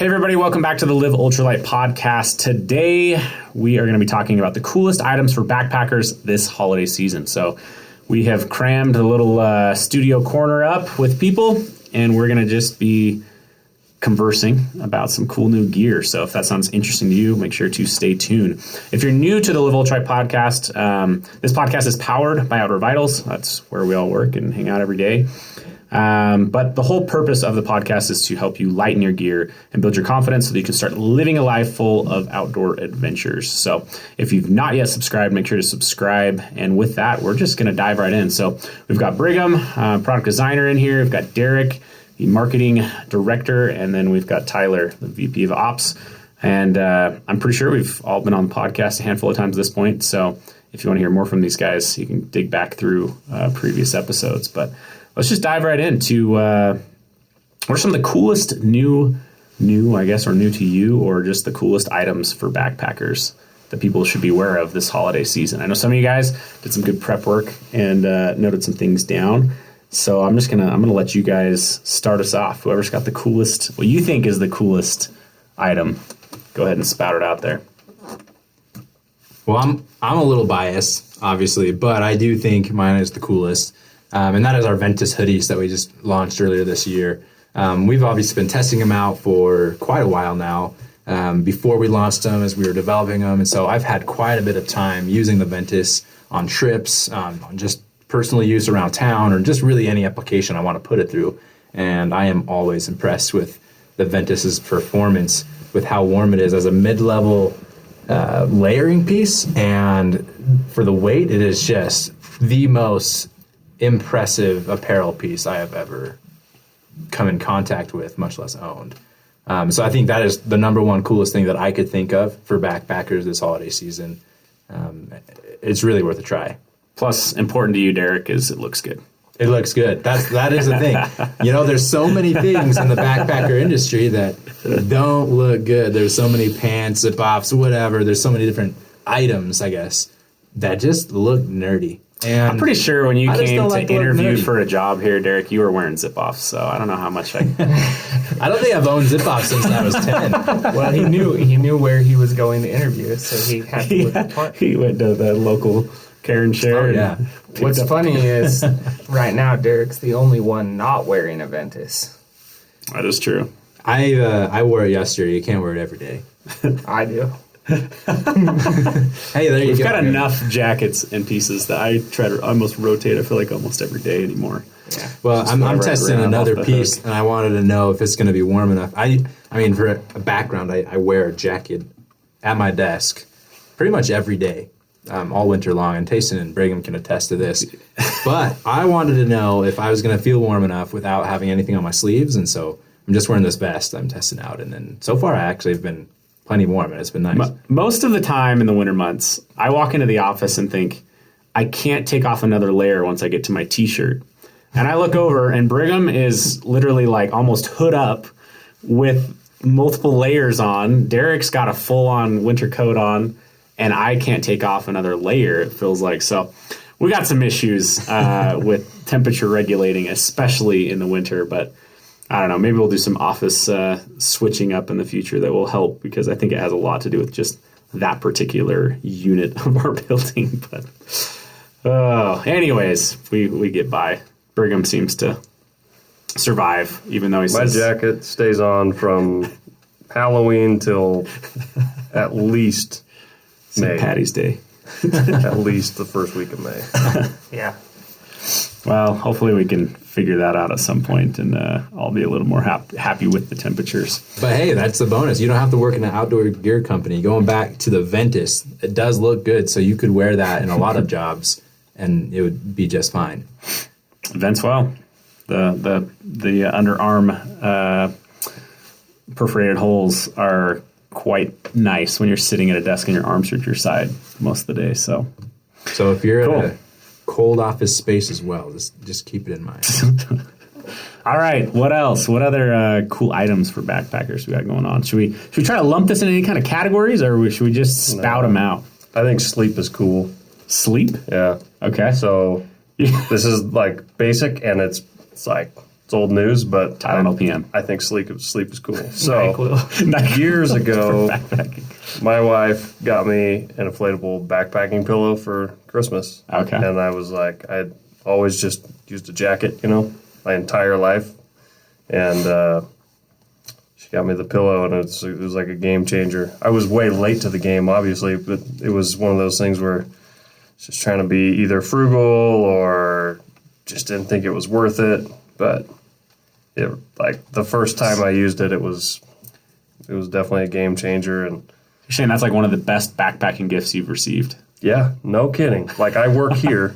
Hey everybody, welcome back to the Live Ultralight podcast. Today we are going to be talking about the coolest items for backpackers this holiday season. So we have crammed a little studio corner up with people, and we're going to just be conversing about some cool new gear. So if that sounds interesting to you, make sure to stay tuned. If you're new to the Live Ultralight podcast, this podcast is powered by Outdoor Vitals. That's where we all work and hang out every day. But the whole purpose of the podcast is to help you lighten your gear and build your confidence so that you can start living a life full of outdoor adventures. So if you've not yet subscribed, make sure to subscribe. And with that, we're just going to dive right in. So we've got Brigham, product designer in here. We've got Derek, the marketing director. And then we've got Tyler, the VP of Ops. And I'm pretty sure we've all been on the podcast a handful of times at this point. So if you want to hear more from these guys, you can dig back through previous episodes. But let's just dive right into what are some of the coolest new, I guess, or new to you, or just the coolest items for backpackers that people should be aware of this holiday season. I know some of you guys did some good prep work and noted some things down. So I'm gonna let you guys start us off. Whoever's got the coolest, what you think is the coolest item, go ahead and spout it out there. Well, I'm a little biased, obviously, but I do think mine is the coolest. And that is our Ventus Hoodies that we just launched earlier this year. We've obviously been testing them out for quite a while now. Before we launched them, as we were developing them. And so I've had quite a bit of time using the Ventus on trips, on just personal use around town, or just really any application I want to put it through. And I am always impressed with the Ventus's performance, with how warm it is as a mid-level layering piece. And for the weight, it is just the most impressive apparel piece I have ever come in contact with, much less owned. So I think that is the number one coolest thing that I could think of for backpackers this holiday season. It's really worth a try. Plus, important to you, Derek, is it looks good. It looks good. That is the thing. You know, there's so many things in the backpacker industry that don't look good. There's so many pants, zip-offs, whatever. There's so many different items, I guess, that just look nerdy. And I'm pretty sure when you came to interview for a job here, Derek, you were wearing zip-offs, so I don't know how much I Well, he knew where he was going to interview, so he had to look the part. He went to the local Karen Share. Oh, yeah. What's funny is right now Derek's the only one not wearing a Ventus. That is true. I wore it yesterday. You can't wear it every day. I do. Hey, there you go. We've got enough jackets and pieces that I try to almost rotate, I feel like, almost every day anymore. Yeah. Well, I'm testing another piece, and I wanted to know if it's going to be warm enough. I mean, for a background, I wear a jacket at my desk pretty much every day, all winter long, and Tayson and Brigham can attest to this. But I wanted to know if I was going to feel warm enough without having anything on my sleeves, and so I'm just wearing this vest I'm testing out. And then so far, I actually have been plenty warm, and it's been nice. Most of the time in the winter months, I walk into the office and think, I can't take off another layer once I get to my T-shirt. And I look over, and Brigham is literally like almost hood up with multiple layers on. Derek's got a full-on winter coat on, and I can't take off another layer, it feels like. So we got some issues with temperature regulating, especially in the winter, but I don't know, maybe we'll do some office switching up in the future that will help, because I think it has a lot to do with just that particular unit of our building. But anyways, we get by. Brigham seems to survive, even though he says... My jacket stays on from Halloween till at least May. St. Patty's Day. At least the first week of May. Yeah. Well, hopefully we can figure that out at some point, and I'll be a little more happy with the temperatures. But hey, that's the bonus. You don't have to work in an outdoor gear company. Going back to the Ventus, it does look good, so you could wear that in a lot of jobs, and it would be just fine. Vents well. The underarm perforated holes are quite nice when you're sitting at a desk and your arms are at your side most of the day. So if you're in a cold office space as well, just keep it in mind. All right, what else? What other cool items for backpackers we got going on? Should we try to lump this in any kind of categories, or should we just spout them out? I think sleep is cool. Sleep? Yeah. Okay. So this is like basic, and it's like it's old news, but Tylenol PM. I think sleep is cool. So NyQuil. years ago, my wife got me an inflatable backpacking pillow for Christmas. Okay. And I was like, I'd always just used a jacket, my entire life. And she got me the pillow, and it was like a game changer. I was way late to the game, obviously, but it was one of those things where just trying to be either frugal or just didn't think it was worth it. But the first time I used it, it was definitely a game changer. And You're saying that's like one of the best backpacking gifts you've received. yeah, no kidding. Like I work here,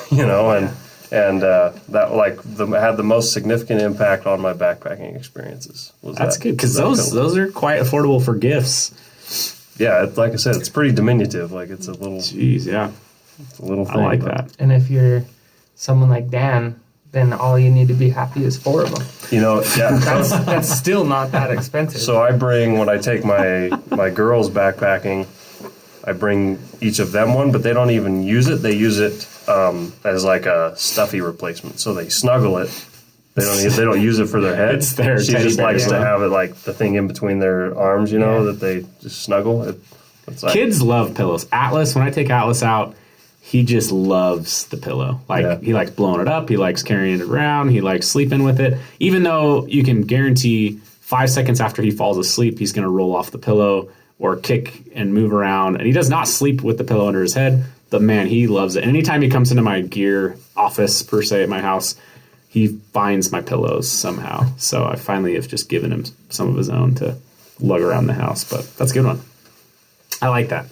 and that had the most significant impact on my backpacking experiences. That's good because those are quite affordable for gifts. Yeah, like I said, it's pretty diminutive. Like it's a little. Jeez, yeah. It's a little thing. I like that. And if you're someone like Dan, then all you need to be happy is 4 of them. Yeah. That's still not that expensive. So when I take my girls backpacking, I bring each of them one, but they don't even use it. They use it as like a stuffy replacement. So they snuggle it. They don't use it for their head. It's their She teddy just bear, likes to yeah. have it like the thing in between their arms, that they just snuggle. It's like, Kids love pillows. Atlas, when I take Atlas out, he just loves the pillow. He likes blowing it up. He likes carrying it around. He likes sleeping with it. Even though you can guarantee 5 seconds after he falls asleep, he's going to roll off the pillow or kick and move around. And he does not sleep with the pillow under his head. But man, he loves it. And anytime he comes into my gear office, per se, at my house, he finds my pillows somehow. So I finally have just given him some of his own to lug around the house. But that's a good one. I like that.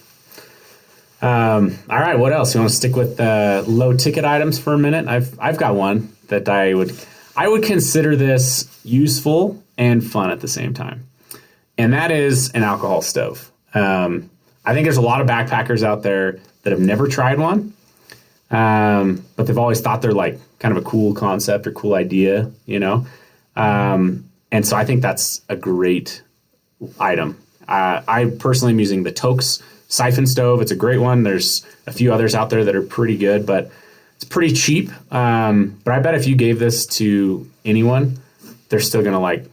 All right, what else? You want to stick with low ticket items for a minute? I've got one that I would consider this useful and fun at the same time, and that is an alcohol stove. I think there's a lot of backpackers out there that have never tried one, but they've always thought they're like kind of a cool concept or cool idea, and so I think that's a great item. I personally am using the Toaks siphon stove. It's a great one. There's a few others out there that are pretty good, but it's pretty cheap. But I bet if you gave this to anyone, they're still going to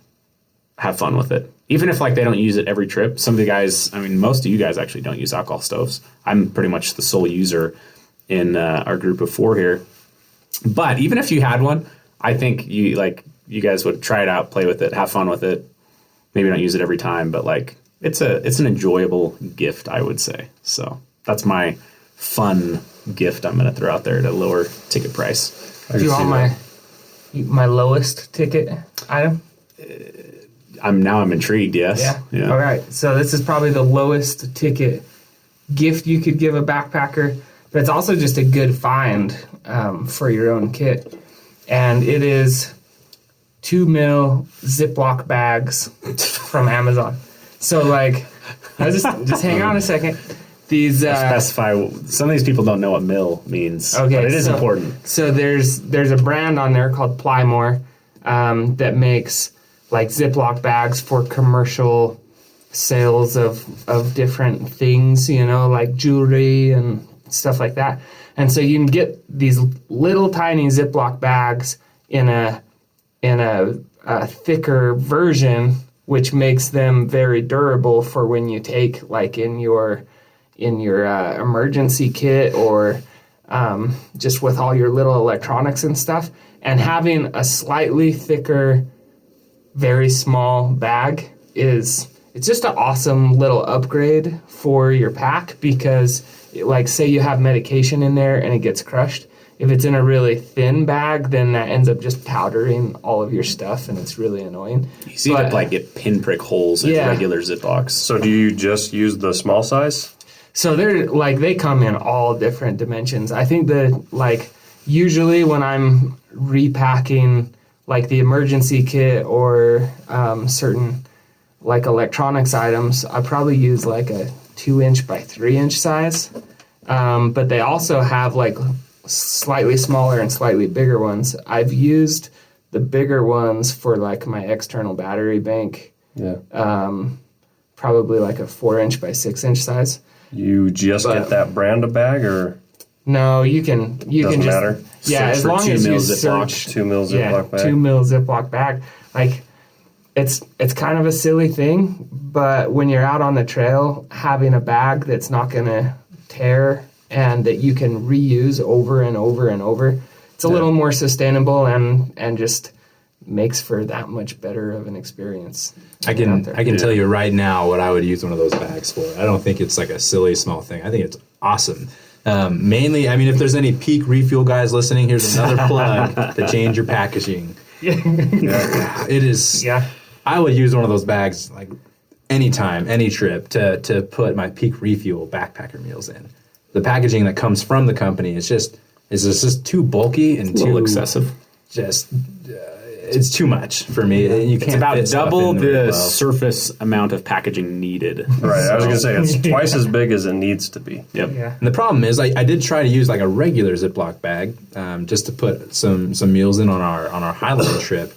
have fun with it. Even if they don't use it every trip. Some of the guys, most of you guys actually don't use alcohol stoves. I'm pretty much the sole user in our group of 4 here. But even if you had one, I think you guys would try it out, play with it, have fun with it. Maybe not use it every time, but it's an enjoyable gift, I would say. So that's my fun gift I'm going to throw out there at a lower ticket price. Do you want my lowest ticket item? I'm intrigued. Yes. Yeah. All right. So this is probably the lowest ticket gift you could give a backpacker, but it's also just a good find for your own kit, and it is 2 mil Ziploc bags from Amazon. So just hang on a second. These specify. Some of these people don't know what mil means. Okay, but it is important. So there's a brand on there called Plymore that makes Ziploc bags for commercial sales of different things, like jewelry and stuff like that. And so you can get these little tiny Ziploc bags in a thicker version, which makes them very durable for when you take in your emergency kit or just with all your little electronics and stuff. And having a slightly thicker, very small bag it's just an awesome little upgrade for your pack, because say you have medication in there and it gets crushed. If it's in a really thin bag, then that ends up just powdering all of your stuff, and it's really annoying. You see get pinprick holes in regular Ziplocs. So do you just use the small size? So they're they come in all different dimensions. I think that usually when I'm repacking the emergency kit or certain electronics items, I probably use a 2-inch by 3-inch size. But they also have slightly smaller and slightly bigger ones. I've used the bigger ones for my external battery bank. Yeah. Probably a 4-inch by 6-inch size. You just get that brand of bag, or? No, you can Doesn't just matter. yeah, Search as for long 2 as you mil Ziploc. search 2 mil Ziploc bag. 2 mil Ziploc bag. Like it's kind of a silly thing, but when you're out on the trail, having a bag that's not going to tear and that you can reuse over and over and over, it's a little more sustainable and just makes for that much better of an experience. I can tell you right now what I would use one of those bags for. I don't think it's like a silly small thing. I think it's awesome. Mainly, I mean, if there's any peak refuel guys listening, here's another plug to change your packaging. It is. Yeah. I would use one of those bags like anytime, any trip to put my peak refuel backpacker meals in. The packaging that comes from the company is just too bulky and A little too excessive. Just it's too much for me. You can't. It's about fit stuff double in the really well. surface amount of packaging needed. Right. I was gonna say it's twice as big as it needs to be. Yep. Yeah. And the problem is, I did try to use like a regular Ziploc bag just to put some meals in on our Highland trip,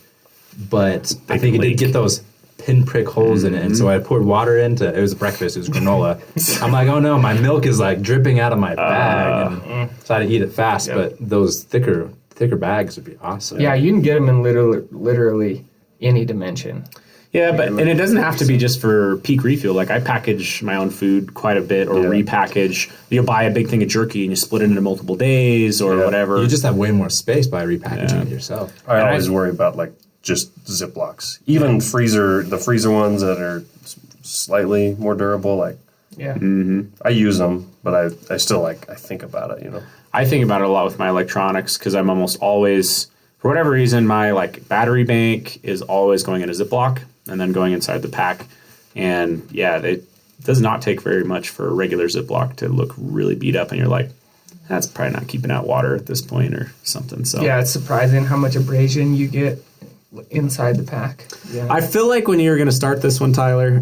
but I think it did get those pinprick holes in it, and so I poured water into it. Was breakfast, it was granola. I'm like, oh no, my milk is like dripping out of my bag, and so I had to eat it fast. But those thicker bags would be awesome. Yeah, you can get them in literally any dimension. Yeah, but and it doesn't have to be just for peak refuel. Like I package my own food quite a bit, or repackage. You'll buy a big thing of jerky and you split it into multiple days, or whatever. You just have way more space by repackaging it yourself. I always worry about like just Ziplocs, even the freezer ones that are slightly more durable. Like I use them, but I still I think about it. You know. I think about it a lot with my electronics because I'm almost always, for whatever reason, my like battery bank is always going in a Ziploc and then going inside the pack. And yeah, it does not take very much for a regular Ziploc to look really beat up, and you're like, that's probably not keeping out water at this point or something. So yeah, it's surprising how much abrasion you get inside the pack. Yeah. I feel like when you were going to start this one, Tyler,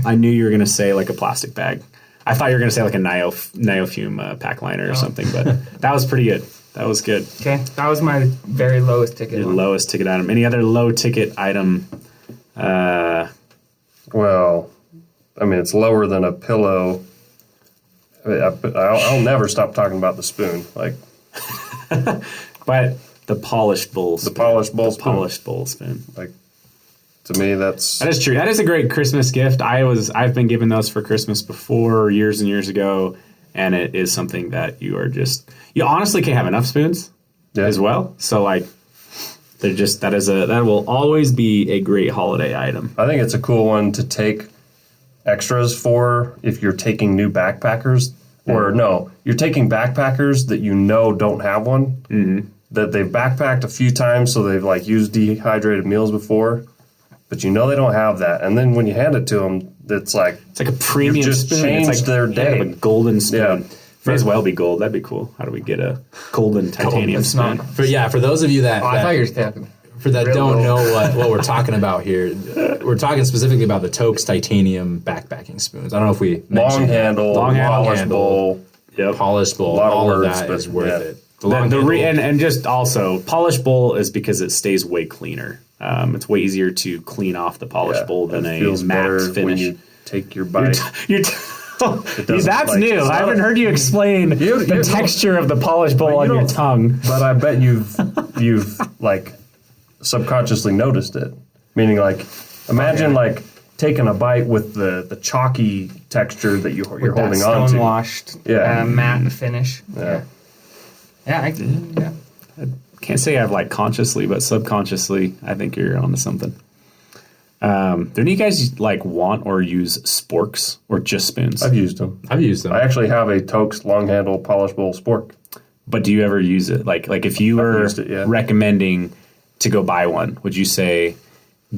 I knew you were going to say like a plastic bag. I thought you were going to say like a Niofume pack liner or something, but that was pretty good. That was good. Okay, that was my very lowest ticket. Your lowest ticket item. Any other low ticket item? Well, I mean, it's lower than a pillow. I mean, I'll never stop talking about the spoon. Like, but the polished bowl spoon. Polished bowl spoon. Like, to me, that is true. That is a great Christmas gift. I've been given those for Christmas before, years and years ago, and it is something that you honestly can't have enough spoons as well. So like, they're just that will always be a great holiday item. I think it's a cool one to take extras for if you're taking new backpackers, or no, you're taking backpackers that don't have one, that they've backpacked a few times, so they've like used dehydrated meals before. But they don't have that, and then when you hand it to them, it's like a premium you've just spoon. changed it's like their day. A golden spoon. Yeah. May as well be gold. That'd be cool. How do we get a golden titanium spoon? For those of you that I thought you were talking. For that don't know what we're talking about here, we're talking specifically about the Tokes titanium backpacking spoons. I don't know if we mentioned long handle, bowl, polished bowl, all of that is worth it. And just also, polished bowl is because it stays way cleaner. It's way easier to clean off the polished bowl than a matte finish. When you take your bite. That's new. I haven't heard you explain the texture of the polished bowl on your tongue. But I bet you've like subconsciously noticed it. Meaning, like, imagine like taking a bite with the chalky texture that you're holding on to. Stone-washed, matte finish. Yeah. I can't say I've like consciously, but subconsciously, I think you're onto something. Do any of you guys like want or use sporks or just spoons? I've used them. I actually have a Tokes long handle polished bowl spork. But do you ever use it? Like if you were recommending to go buy one, would you say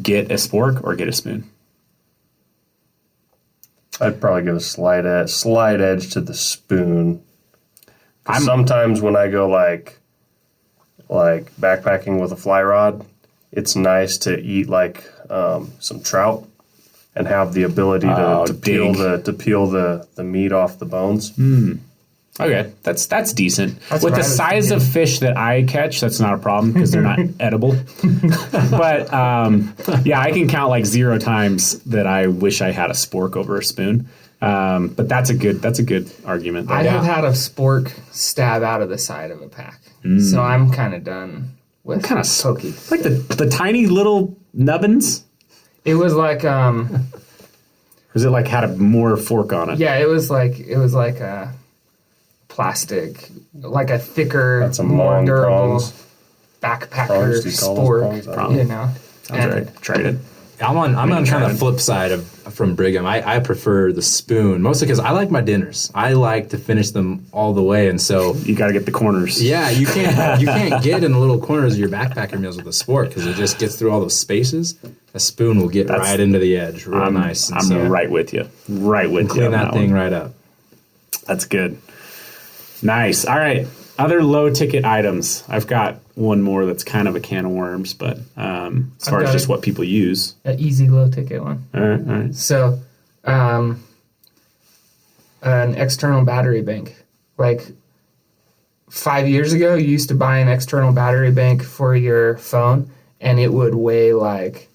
get a spork or get a spoon? I'd probably give a slight edge to the spoon. Sometimes when I go like backpacking with a fly rod, it's nice to eat like some trout and have the ability to peel the meat off the bones. Okay, that's decent. That's With what the I was size of fish that I catch, that's not a problem because they're not edible. But yeah, I can count like 0 times that I wish I had a spork over a spoon. But that's a good argument. I have had a spork stab out of the side of a pack, so I'm kind of done with kind of pokey. Like the tiny little nubbins. It was like Or is it like had a more fork on it? yeah, it was like a plastic, like a thicker, Got some more long durable prongs. backpacker Prongs, do you call those spork. prongs? You know, Sounds right. Tried it. I'm on kind of the flip side from Brigham. I prefer the spoon mostly because I like my dinners. I like to finish them all the way, and so You got to get the corners. yeah, you can't get in the little corners of your backpacker meals with a spork because it just gets through all those spaces. A spoon will get right into the edge, real nice. And I'm right with you. Right with you. clean on that thing one. right up. That's good. Nice. All right. Other low ticket items. I've got one more that's kind of a can of worms, but as far as just what people use. an easy low ticket one. All right. So, an external battery bank. Like 5 years ago, you used to buy an external battery bank for your phone, and it would weigh like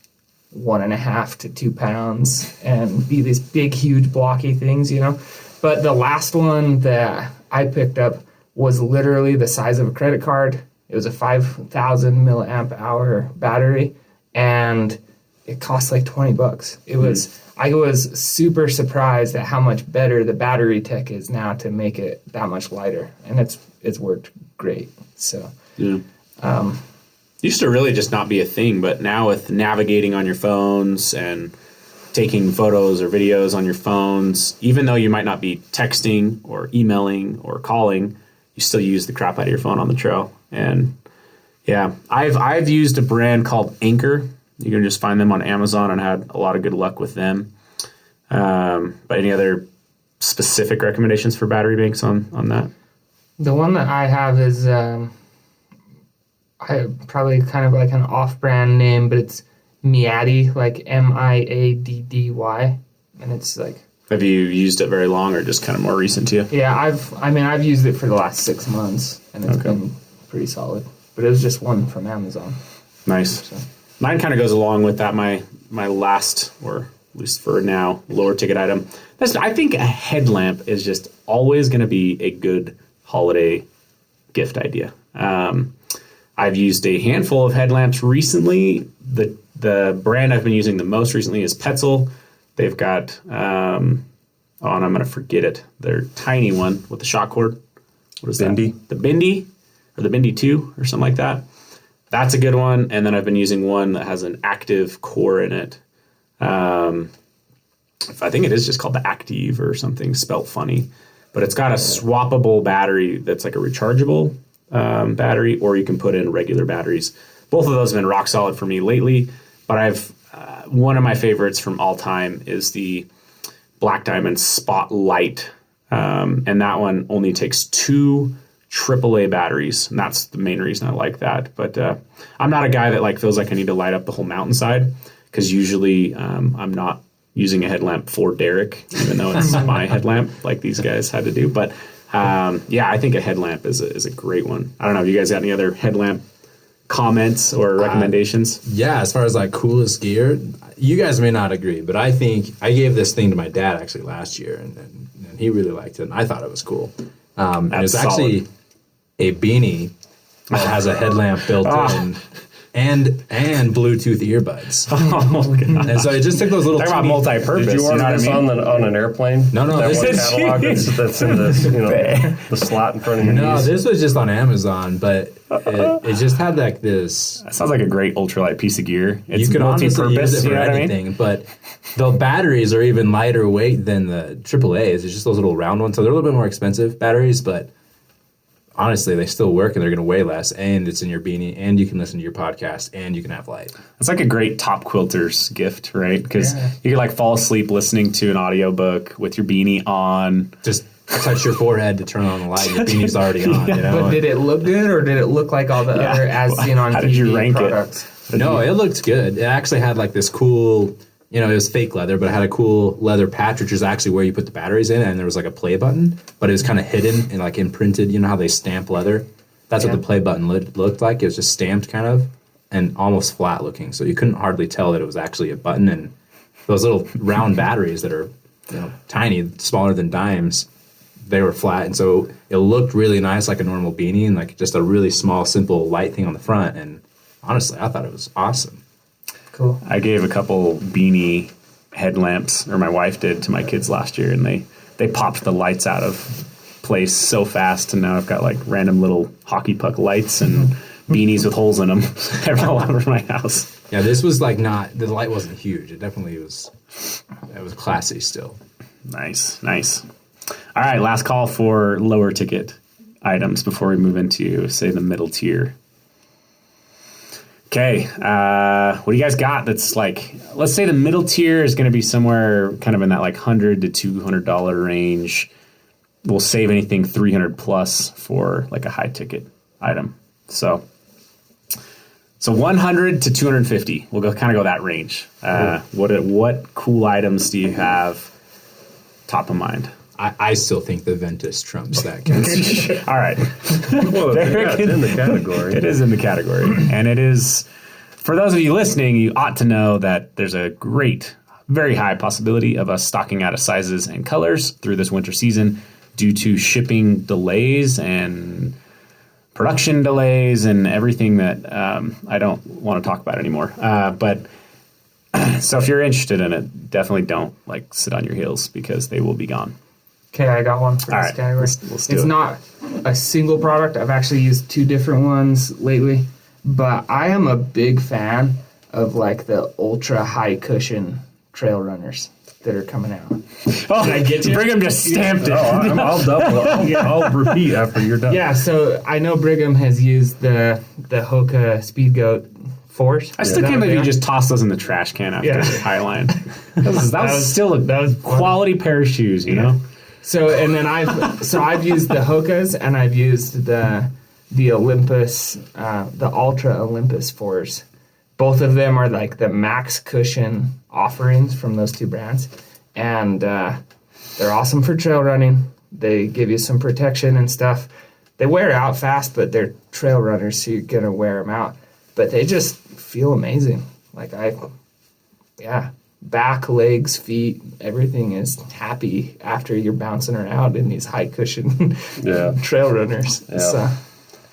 1.5 to 2 pounds and be these big, huge, blocky things, you know. But the last one that I picked up was literally the size of a credit card. It was a 5,000 milliamp hour battery, and it cost like $20. It was. I was super surprised at how much better the battery tech is now to make it that much lighter, and it's worked great. So Yeah. Used to really just not be a thing, but now with navigating on your phones and taking photos or videos on your phones, even though you might not be texting or emailing or calling, you still use the crap out of your phone on the trail. And yeah, I've used a brand called Anchor. You can just find them on Amazon and had a lot of good luck with them. But any other specific recommendations for battery banks on that? the one that I have is I probably kind of like an off-brand name, but it's Miaddy, like Miaddy, and it's like. Have you used it very long, or just kind of more recent to you? Yeah, I've used it for the last 6 months, and it's been pretty solid. But it was just one from Amazon. Nice. So. Mine kind of goes along with that. My last, or at least for now, lower ticket item. I think a headlamp is just always going to be a good holiday gift idea. I've used a handful of headlamps recently. The brand I've been using the most recently is Petzl. They've got, and I'm going to forget it. Their tiny one with the shock cord. What is Bindi. that? The Bindi, or the Bindi 2, or something like that. That's a good one. And then I've been using one that has an active core in it. I think it is just called the Active or something, spelt funny. But it's got a swappable battery that's like a rechargeable battery, or you can put in regular batteries. Both of those have been rock solid for me lately. But I've one of my favorites from all time is the Black Diamond Spotlight. And that one only takes 2 AAA batteries, and that's the main reason I like that. But I'm not a guy that like feels like I need to light up the whole mountainside, because usually I'm not using a headlamp for Derek, even though it's my headlamp like these guys had to do. But yeah, I think a headlamp is a great one. I don't know. Have you guys got any other headlamp comments or recommendations? Yeah, as far as like coolest gear, you guys may not agree, but I think I gave this thing to my dad actually last year, and he really liked it, and I thought it was cool. And it's actually a beanie that has a headlamp built in and Bluetooth earbuds. Oh, God. And so it just took those little Talk about teeny- multi-purpose. Did you order know what this I mean? on an airplane? No, That this one is- catalog that's in the slot in front of your No, knees. this was just on Amazon, but it just had like this. That sounds like a great ultralight piece of gear. It's You can honestly multi-purpose, use it you for know what I mean? anything, but the batteries are even lighter weight than the AAAs. It's just those little round ones, so they're a little bit more expensive batteries, but honestly, they still work and they're going to weigh less, and it's in your beanie, and you can listen to your podcast, and you can have light. It's like a great top quilter's gift, right? Because you can like fall asleep listening to an audiobook with your beanie on. Just touch your forehead to turn on the light. Your beanie's already on. You know? But did it look good, or did it look like all the other as seen on How TV did you rank products? No, it looked good. It actually had like this cool it was fake leather, but it had a cool leather patch, which is actually where you put the batteries in, and there was like a play button, but it was kind of hidden and like imprinted. You know how they stamp leather? That's what the play button looked like. It was just stamped kind of and almost flat looking, so you couldn't hardly tell that it was actually a button. And those little round batteries that are tiny, smaller than dimes, they were flat, and so it looked really nice, like a normal beanie, and like just a really small, simple, light thing on the front. And honestly, I thought it was awesome. Cool. I gave a couple beanie headlamps, or my wife did, to my kids last year, and they popped the lights out of place so fast, and now I've got like random little hockey puck lights and beanies with holes in them all over my house. Yeah, this was like the light wasn't huge. It definitely was. It was classy still. Nice. All right, last call for lower ticket items before we move into, say, the middle tier. Okay, what do you guys got that's like, let's say the middle tier is going to be somewhere kind of in that like $100 to $200 range. We'll save anything $300 plus for like a high ticket item. So $100 to $250. We'll go that range. What cool items do you have top of mind? I still think the Ventus trumps that category. All right. Well, it's in the category. It is in the category. And it is, for those of you listening, you ought to know that there's a great, very high possibility of us stocking out of sizes and colors through this winter season due to shipping delays and production delays and everything that I don't want to talk about anymore. But so if you're interested in it, definitely don't like sit on your heels because they will be gone. Okay, I got one for this category. Let's do it's it. not a single product. I've actually used two different ones lately, but I am a big fan of like the ultra high cushion trail runners that are coming out. Oh, Did I get you? Brigham just stamped it. I'll double. I'll repeat after you're done. Yeah, so I know Brigham has used the Hoka Speed Goat 4s. I still can't believe you just tossed those in the trash can after Highline. That was still a quality pair of shoes, you know? So and then I've used the Hokas and I've used the Olympus, the Ultra Olympus 4s. Both of them are like the max cushion offerings from those two brands, and they're awesome for trail running. They give you some protection and stuff. They wear out fast, but they're trail runners, so you're gonna wear them out. But they just feel amazing. Like back, legs, feet, everything is happy after you're bouncing around in these high cushion trail runners. Yeah. So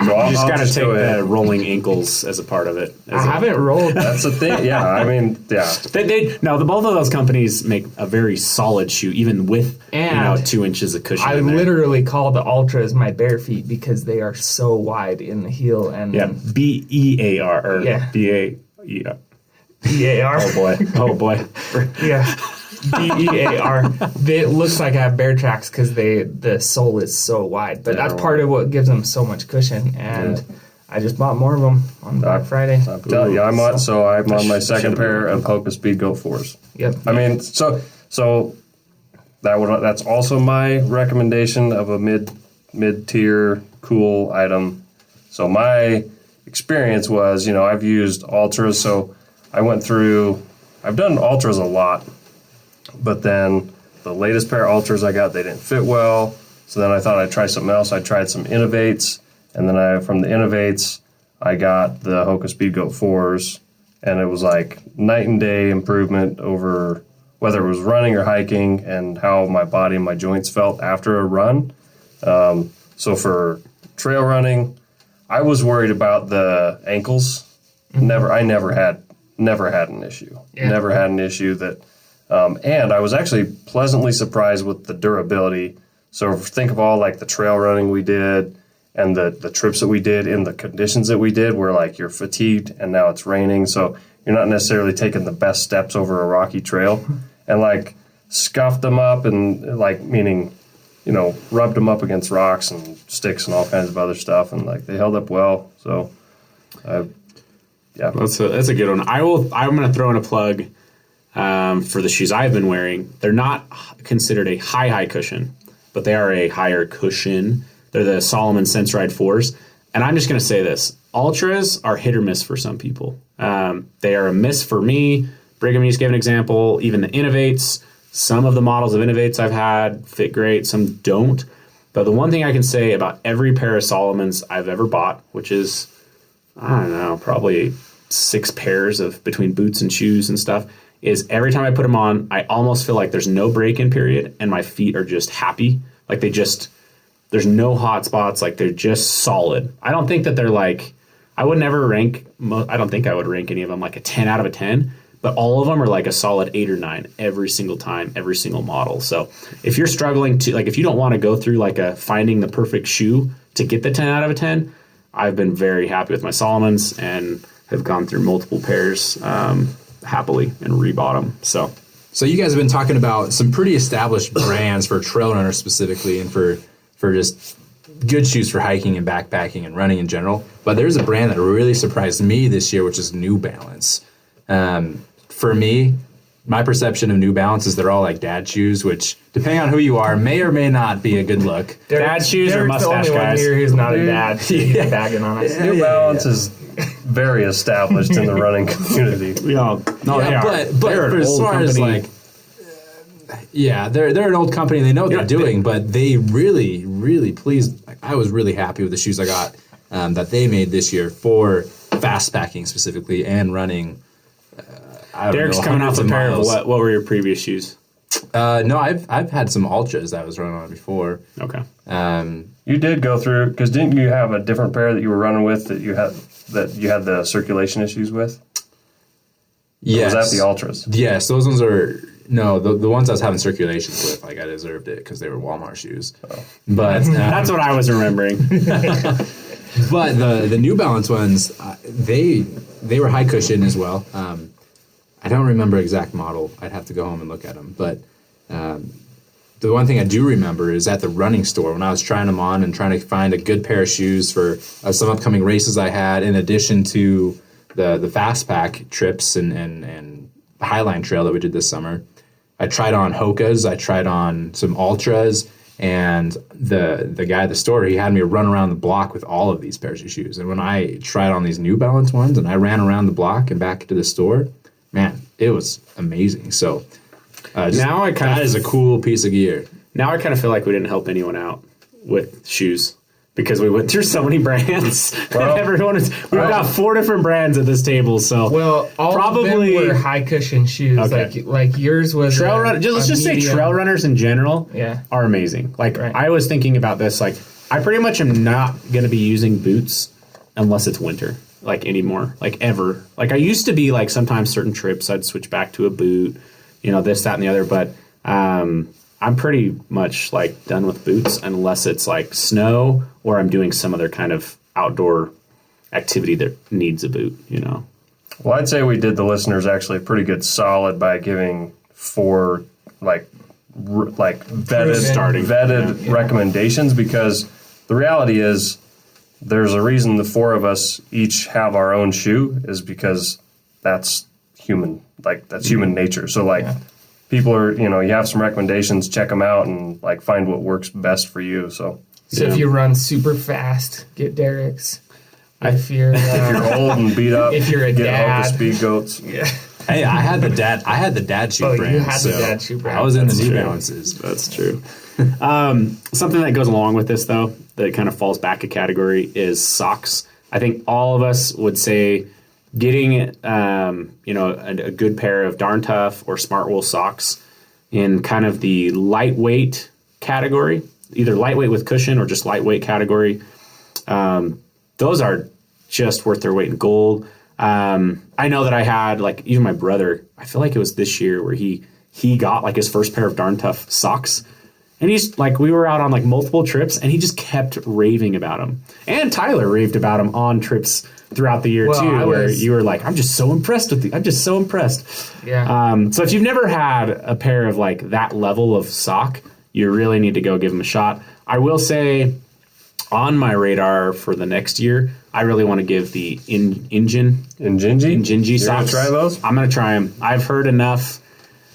you just got to take the rolling ankles as a part of it. I haven't rolled. That's the thing. Yeah, I mean, yeah. Both of those companies make a very solid shoe, even with 2 inches of cushion. I in there. literally call the Ultras my bare feet because they are so wide in the heel and BEAR or BAER. BAR. Oh boy. Yeah. BEAR. It looks like I have bear tracks because the sole is so wide, but that's part of what gives them so much cushion. And I just bought more of them on Black Friday. I'm telling you, I'm on my second pair of Hoka Speed Goat 4s. Yep. I mean, so that's also my recommendation of a mid-tier cool item. So my experience was, I've used Ultras, so I've done Ultras a lot, but then the latest pair of Ultras I got, they didn't fit well, so then I thought I'd try something else. I tried some Innovates, and then from the Innovates, I got the Hoka Speed Goat 4s, and it was like night and day improvement over whether it was running or hiking and how my body and my joints felt after a run. So for trail running, I was worried about the ankles. Mm-hmm. I never had an issue. Yeah. Never had an issue that, and I was actually pleasantly surprised with the durability. So think of all like the trail running we did and the trips that we did in the conditions that we did where like you're fatigued and now it's raining. So you're not necessarily taking the best steps over a rocky trail and like scuffed them up and like, meaning, rubbed them up against rocks and sticks and all kinds of other stuff. And like they held up well. So, yeah, that's a good one. I'm going to throw in a plug for the shoes I've been wearing. They're not considered a high cushion, but they are a higher cushion. They're the Salomon Sensoride 4s. And I'm just going to say this. Ultras are hit or miss for some people. They are a miss for me Brigham just gave an example. Even the Innovates, some of the models of Innovates I've had fit great, some don't. But the one thing I can say about every pair of Solomons I've ever bought, which is, I don't know, probably 6 pairs of between boots and shoes and stuff, is every time I put them on, I almost feel like there's no break-in period and my feet are just happy. Like there's no hot spots. Like they're just solid. I don't think that they're like, I would never rank, I don't think I would rank any of them like a 10 out of a 10. But all of them are like a solid 8 or 9 every single time, every single model. So if you're struggling to, like, if you don't want to go through like a finding the perfect shoe to get the 10 out of a 10, I've been very happy with my Solomons and have gone through multiple pairs happily and rebought them. So you guys have been talking about some pretty established brands for trail runners specifically, and for just good shoes for hiking and backpacking and running in general. But there's a brand that really surprised me this year, which is New Balance. For me, my perception of New Balance is they're all like dad shoes, which, depending on who you are, may or may not be a good look. Dad shoes or mustache the only guys? One here who's not a dad. He's bagging on us. New Balance is very established in the running community. We all, no, Yeah, they are. but They're an as old far as company. like, they're an old company. They know what they're doing, but they really, really pleased. Like, I was really happy with the shoes I got that they made this year for fast packing specifically and running. Derek's coming off a pair of what were your previous shoes? No, I've had some Ultras that I was running on before. Okay. You did go through, because didn't you have a different pair that you were running with that you had the circulation issues with? Yes. Or was that the Ultras? Yes, those ones are. No, the ones I was having circulations with, like, I deserved it because they were Walmart shoes. Oh. But that's what I was remembering. But the New Balance ones, they were high cushion as well. I don't remember exact model. I'd have to go home and look at them. But the one thing I do remember is at the running store when I was trying them on and trying to find a good pair of shoes for some upcoming races I had, in addition to the fast pack trips and Highline Trail that we did this summer. I tried on Hokas. I tried on some Ultras. And the guy at the store, he had me run around the block with all of these pairs of shoes. And when I tried on these New Balance ones and I ran around the block and back to the store, man, it was amazing. So now that is a cool piece of gear. Now I kind of feel like we didn't help anyone out with shoes because we went through so many brands. Well, we've got 4 different brands at this table. So all probably of them were high cushion shoes. Okay. Like yours was trail run. Let's just say trail runners in general are amazing. Like I was thinking about this. Like I pretty much am not going to be using boots unless it's winter. Like anymore, like ever. Like I used to be like sometimes certain trips I'd switch back to a boot, this, that, and the other. But I'm pretty much like done with boots unless it's like snow or I'm doing some other kind of outdoor activity that needs a boot, Well, I'd say we did the listeners actually a pretty good solid by giving 4 vetted recommendations, because the reality is there's a reason the 4 of us each have our own shoe, is because that's human. Like that's human nature. So people are, you have some recommendations, check them out and like find what works best for you. So if you run super fast, get Derek's. If you're old and beat up, if you're a get dad, Hoka Speed Goats. Yeah. Hey, I had the dad shoe brand. You had the dad shoe brand. I was in the New true. Balances. That's true. Something that goes along with this, though, that kind of falls back a category is socks. I think all of us would say getting, a good pair of Darn Tough or Smartwool socks in kind of the lightweight category, either lightweight with cushion or just lightweight category. Those are just worth their weight in gold. I know that I had, like, even my brother, I feel like it was this year where he got like his first pair of Darn Tough socks. And he's like, we were out on like multiple trips and he just kept raving about them. And Tyler raved about them on trips throughout the year too, where you were like, I'm just so impressed with you. I'm just so impressed. Yeah. So if you've never had a pair of like that level of sock, you really need to go give them a shot. I will say on my radar for the next year, I really want to give the Injinji socks. Try those? I'm going to try them. I've heard enough.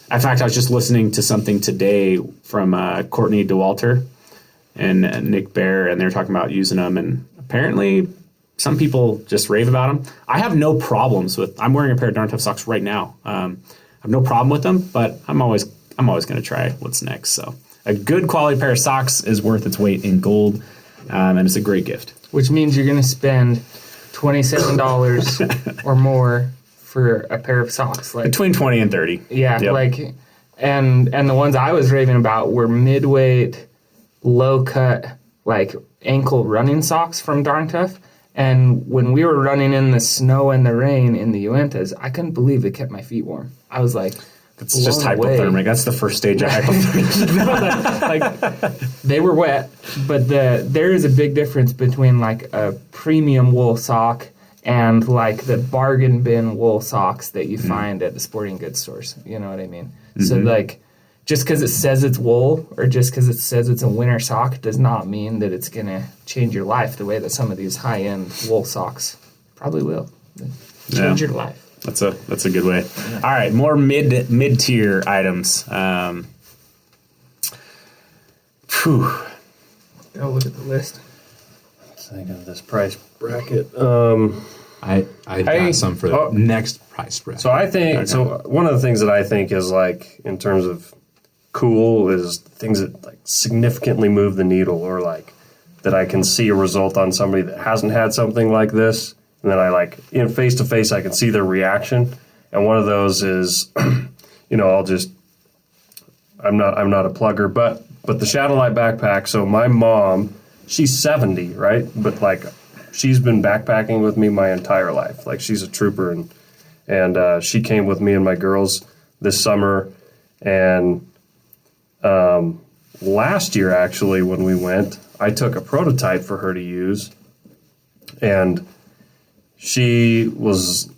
In fact, I was just listening to something today from Courtney DeWalter and Nick Bear, and they were talking about using them, and apparently some people just rave about them. I have no problems with. I'm wearing a pair of Darn Tough socks right now. I have no problem with them, but I'm always going to try what's next. So a good quality pair of socks is worth its weight in gold, and it's a great gift. Which means you're going to spend $27 or more for a pair of socks. Like between 20 and 30. Yeah, Yep. like and the ones I was raving about were mid-weight, low-cut, like ankle running socks from Darn Tough. And when we were running in the snow and the rain in the Uintas, I couldn't believe it kept my feet warm. I was like, It's just hypothermic. That's the first stage of hypothermic. like they were wet, but there is a big difference between like a premium wool sock and like the bargain bin wool socks that you find at the sporting goods stores. You know what I mean? Mm-hmm. So like, just because it says it's wool or just because it says it's a winter sock does not mean that it's gonna change your life the way that some of these high-end wool socks probably will. Change your life. That's a good way. Yeah. All right, more mid-tier items. Oh, look at the list. Let's think of this price bracket. I got some for the next price bracket. So I think one of the things that I think is like in terms of cool is things that like significantly move the needle, or like that I can see a result on somebody that hasn't had something like this. And then I like, face to face, I can see their reaction. And one of those is, I'm not a plugger, but the Shadowlight backpack. So my mom, she's 70, right? But like, she's been backpacking with me my entire life. Like, she's a trooper, and she came with me and my girls this summer. And last year, actually, when we went, I took a prototype for her to use, and it was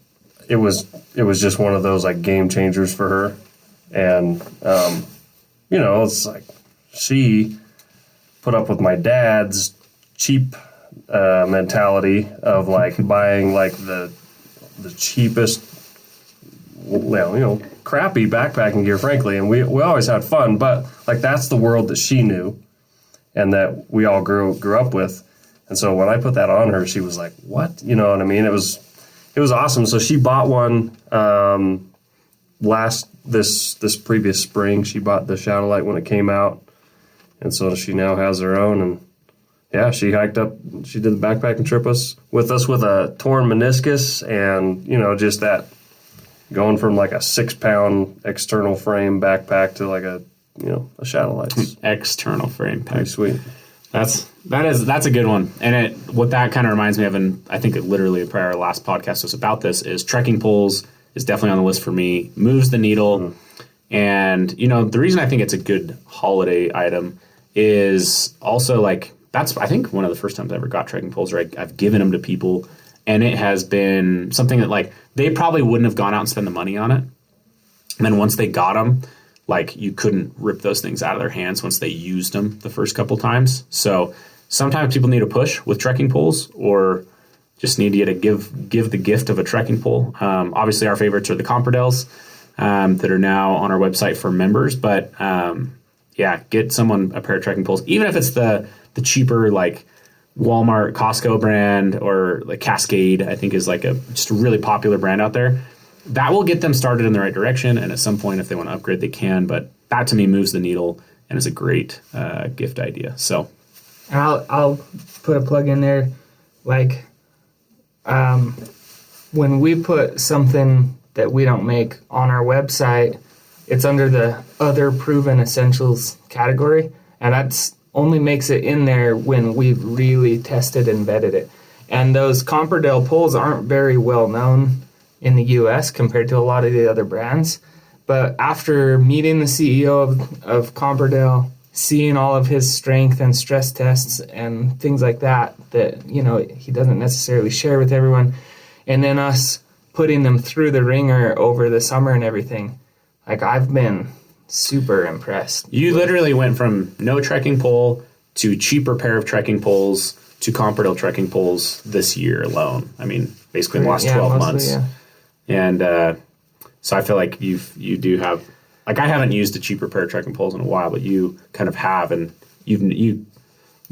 just one of those like game changers for her. And, it's like she put up with my dad's cheap mentality of like buying like the cheapest, crappy backpacking gear, frankly. And we always had fun, but like that's the world that she knew and that we all grew up with. And so when I put that on her, she was like, what? You know what I mean? It was awesome. So she bought one this previous spring. She bought the Shadowlight when it came out. And so she now has her own. And yeah, she hiked up. She did the backpacking trip with us with a torn meniscus and, just that going from like a 6-pound external frame backpack to like a Shadowlight. External frame pack. Pretty sweet. That's a good one. And what that kind of reminds me of, and I think it literally probably our last podcast was about this, is trekking poles is definitely on the list for me. Moves the needle. Mm-hmm. And, the reason I think it's a good holiday item is also like, that's, I think, one of the first times I ever got trekking poles where I've given them to people. And it has been something that like, they probably wouldn't have gone out and spent the money on it. And then once they got them, like you couldn't rip those things out of their hands once they used them the first couple times. So sometimes people need a push with trekking poles, or just need you to give the gift of a trekking pole. Obviously, our favorites are the Compardels that are now on our website for members. But get someone a pair of trekking poles, even if it's the cheaper like Walmart, Costco brand, or like Cascade. I think is like just a really popular brand out there. That will get them started in the right direction, and at some point, if they want to upgrade, they can. But that, to me, moves the needle and is a great gift idea. So, and I'll put a plug in there. Like, when we put something that we don't make on our website, it's under the other proven essentials category, and that's only makes it in there when we've really tested and vetted it. And those Compardel poles aren't very well known in the U.S. compared to a lot of the other brands. But after meeting the CEO of Compardel, seeing all of his strength and stress tests and things like that he doesn't necessarily share with everyone, and then us putting them through the ringer over the summer and everything, like I've been super impressed. You literally went from no trekking pole to cheaper pair of trekking poles to Compardel trekking poles this year alone. I mean, basically in the last 12 months. Yeah. And so I feel like you do have, like I haven't used a cheaper pair of trekking poles in a while, but you kind of have, and you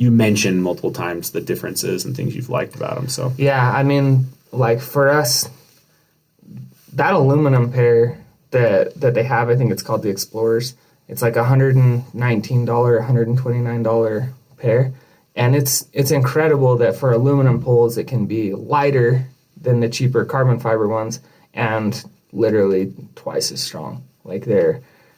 you mentioned multiple times the differences and things you've liked about them. So Yeah, I mean, like for us, that aluminum pair that they have, I think it's called the Explorers. It's like $119, $129 pair. And it's incredible that for aluminum poles, it can be lighter than the cheaper carbon fiber ones and literally twice as strong. Like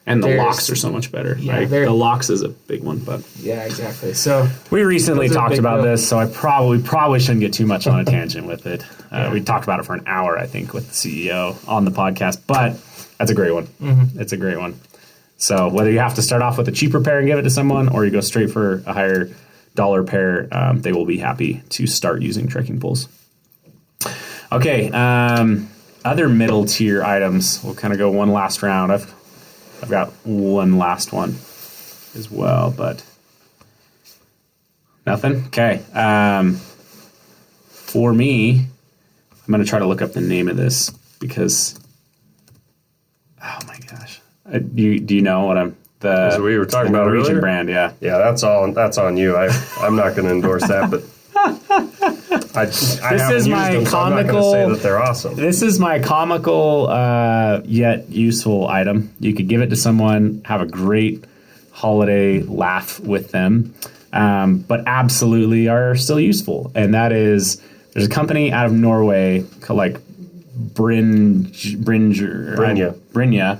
and the locks are so much better. Yeah, right? The locks is a big one, but yeah, exactly. So we recently those are talked big about deal. this, so I probably shouldn't get too much on a tangent with it. We talked about it for an hour, I think, with the CEO on the podcast, but that's a great one. It's a great one. So whether you have to start off with a cheaper pair and give it to someone, or you go straight for a higher dollar pair, they will be happy to start using trekking poles. Okay, other middle tier items. We'll kind of go one last round. I've got one last one as well, but nothing. Okay. For me, I'm going to try to look up the name of this because, oh my gosh, do you know what I'm? As we were talking about Norwegian earlier? brand, yeah. Yeah, that's on you. I'm not going to endorse that, but I haven't is used my them, so I'm not going to comical- say that they're awesome. This is my comical yet useful item. You could give it to someone, have a great holiday laugh with them, but absolutely are still useful. And that is, there's a company out of Norway called like Brynja.